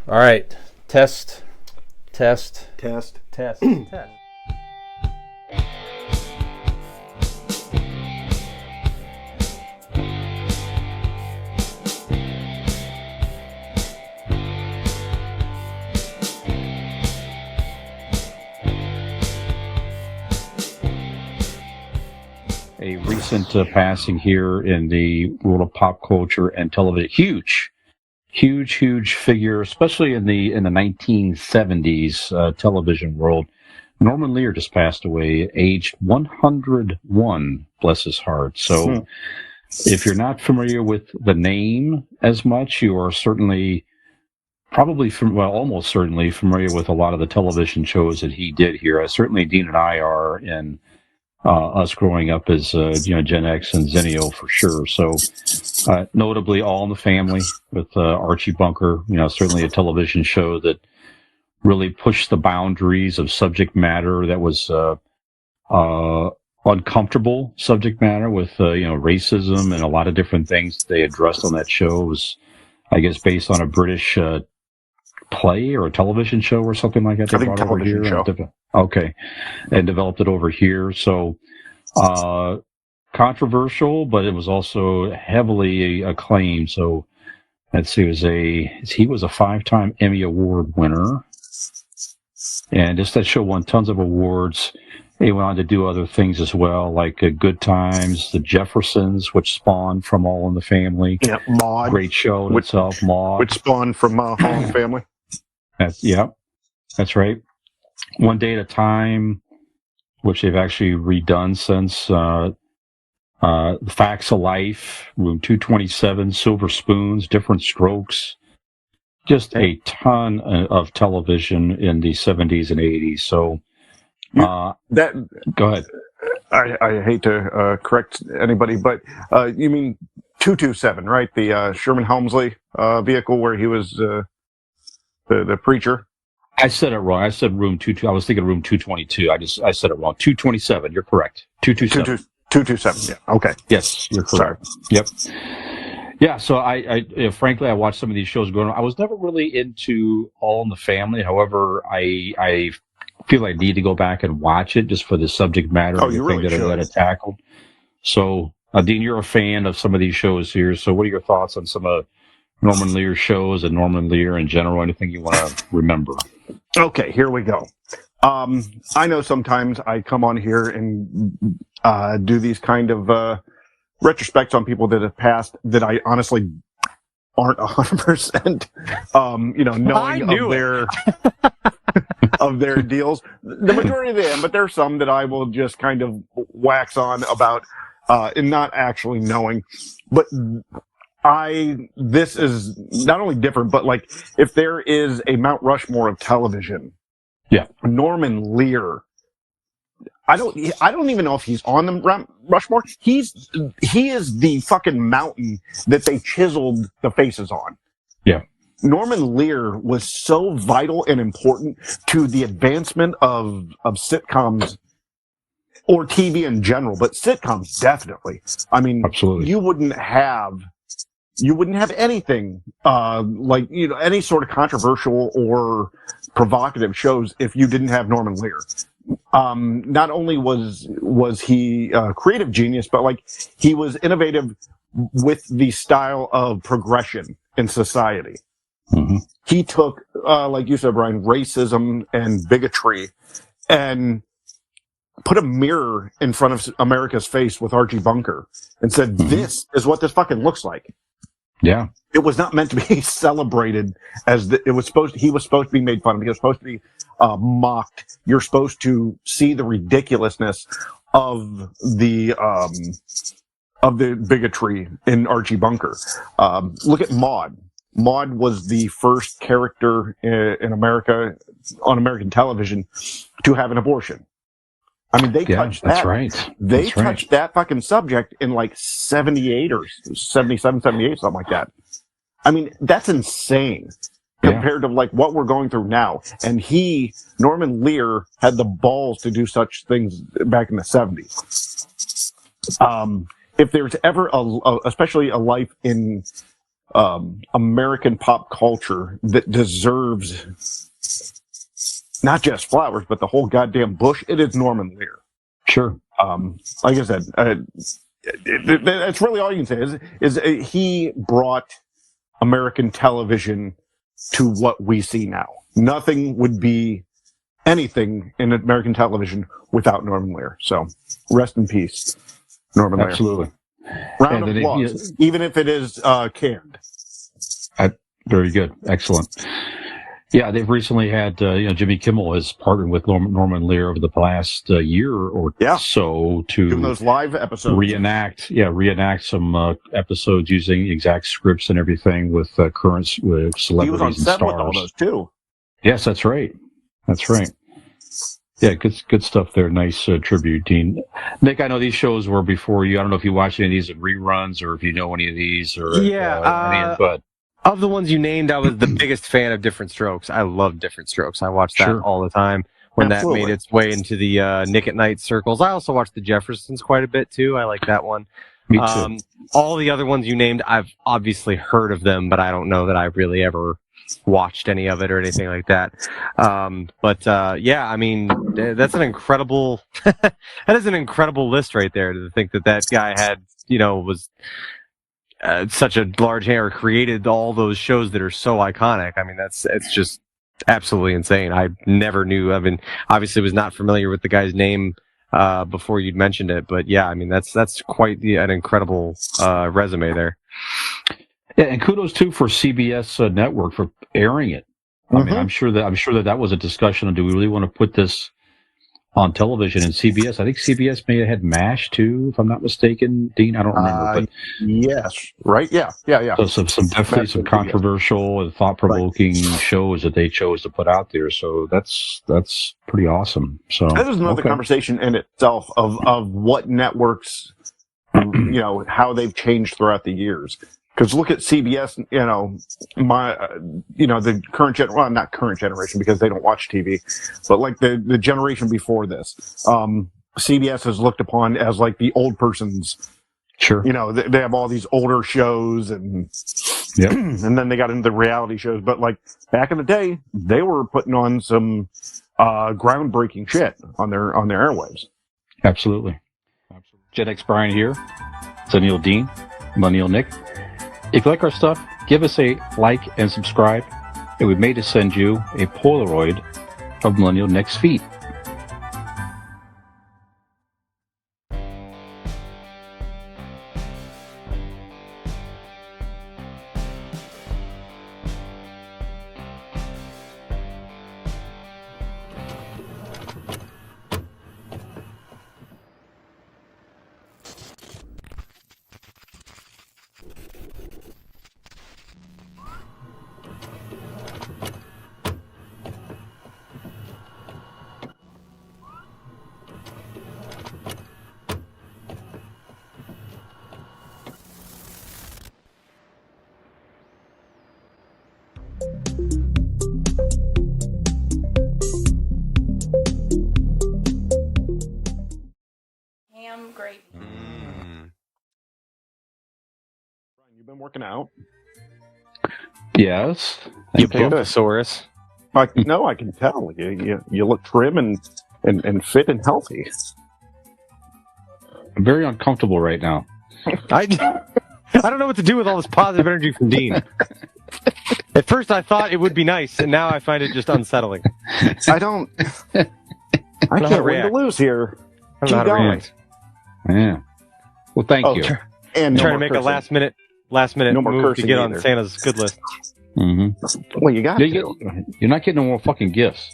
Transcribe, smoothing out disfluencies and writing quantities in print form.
All right. Test. Test. Test. Test. A recent passing here in the world of pop culture and television. Huge figure, especially in the 1970s television world. Norman Lear just passed away, aged 101, bless his heart. So if you're not familiar with the name as much, you are certainly, almost certainly familiar with a lot of the television shows that he did here. Certainly Dean and I are in us growing up as Gen X and Zennial for sure. So notably All in the Family with Archie Bunker, certainly a television show that really pushed the boundaries of subject matter that was uncomfortable subject matter with racism and a lot of different things they addressed on that show. It was, I guess, based on a British play or a television show or something like that. I think television show. Okay, and developed it over here. So controversial, but it was also heavily acclaimed. So let's see, he was a 5-time Emmy Award winner, and that show won tons of awards. He went on to do other things as well, like Good Times, The Jeffersons, which spawned from All in the Family. Yeah, Maude. Great show in itself, Maude. Which spawned from All in the Family. That's right. One Day at a Time, which they've actually redone since. Facts of Life, Room 227, Silver Spoons, Different Strokes. Just a ton of television in the 70s and 80s. So, go ahead. I hate to correct anybody, but you mean 227, right? The Sherman Helmsley vehicle where he was the preacher. I said it wrong. I said room 22. I was thinking room 222. I said it wrong. 227. You're correct. 227. 227. Yeah. Okay. Yes, you're correct. Sorry. Yep. Yeah. So I frankly, I watched some of these shows growing up. I was never really into All in the Family. However, I feel I need to go back and watch it just for the subject matter and that it tackled. So, Dean, you're a fan of some of these shows here. So, what are your thoughts on some of Norman Lear shows and Norman Lear in general? Anything you want to remember? Okay, here we go. I know sometimes I come on here and do these kind of retrospects on people that have passed that I honestly aren't 100%, knowing of their deals. The majority of them, but there are some that I will just kind of wax on about and not actually knowing. But this is not only different, but like if there is a Mount Rushmore of television, Norman Lear. I don't even know if he's on the Rushmore. He is the fucking mountain that they chiseled the faces on. Yeah. Norman Lear was so vital and important to the advancement of sitcoms or TV in general, but sitcoms definitely. I mean, absolutely. You wouldn't have anything any sort of controversial or provocative shows if you didn't have Norman Lear. Not only was he a creative genius, but like he was innovative with the style of progression in society. Mm-hmm. He took, like you said, Brian, racism and bigotry and put a mirror in front of America's face with Archie Bunker and said, this is what this fucking looks like. Yeah. It was not meant to be celebrated as he was supposed to be made fun of. He was supposed to be mocked. You're supposed to see the ridiculousness of the bigotry in Archie Bunker. Look at Maude. Maude was the first character in America on American television to have an abortion. I mean, they touched that. That's right. They touched that fucking subject in like 78 or 77, 78, something like that. I mean, that's insane compared to like what we're going through now. And Norman Lear, had the balls to do such things back in the 70s. If there's ever especially a life in American pop culture that deserves not just flowers, but the whole goddamn bush, it is Norman Lear. Sure. Like I said, that's really all you can say is he brought American television to what we see now. Nothing would be anything in American television without Norman Lear. So rest in peace, Norman Lear. Absolutely. Round of applause, even if it is canned. Very good. Excellent. Yeah, they've recently had, Jimmy Kimmel has partnered with Norman Lear over the past year or so to doing those live episodes. Reenact some episodes using exact scripts and everything with current celebrities and stars. He was on set with all those too. Yes, that's right. That's right. Yeah, good stuff there. Nice tribute, Dean. Nick, I know these shows were before you. I don't know if you watched any of these in reruns or if you know any of these or but. Of the ones you named, I was the biggest fan of Different Strokes. I love Different Strokes. I watched that all the time when that made its way into the Nick at Night circles. I also watched the Jeffersons quite a bit, too. I like that one. Me too. All the other ones you named, I've obviously heard of them, but I don't know that I really ever watched any of it or anything like that. Yeah, I mean, that's an incredible that is an incredible list right there, to think that guy had, was such a large hair, created all those shows that are so iconic. I mean, it's just absolutely insane. I never knew. I mean, obviously was not familiar with the guy's name before you'd mentioned it, but yeah, I mean, that's quite an incredible resume there. Yeah, and kudos too for CBS Network for airing it. I mean, I'm sure that was a discussion on, do we really want to put this on television? And CBS, I think CBS may have had MASH too, if I'm not mistaken. Dean, I don't remember, but yes, right, yeah. So some definitely some controversial and thought-provoking shows that they chose to put out there. So that's pretty awesome. So that is another conversation in itself of what networks, how they've changed throughout the years. Because look at CBS, the current not current generation because they don't watch TV, but like the generation before this, CBS is looked upon as like the old person's. Sure. They have all these older shows and and then they got into the reality shows. But like back in the day, they were putting on some groundbreaking shit on their airwaves. Absolutely. Gen X Brian here. Zennial Dean. Millennial Nick. If you like our stuff, give us a like and subscribe, and we may just send you a Polaroid of Millennial Nick's feet. Gravy. You've been working out. Yes. You Brontosaurus. No, I can tell. You look trim and fit and healthy. I'm very uncomfortable right now. I don't know what to do with all this positive energy from Dean. At first I thought it would be nice, and now I find it just unsettling. I can't win to lose here. I don't know how to react. Yeah. Well, thank you. And trying to make a last minute move to get on Santa's good list. Mm-hmm. Well, you got to. You're not getting no more fucking gifts.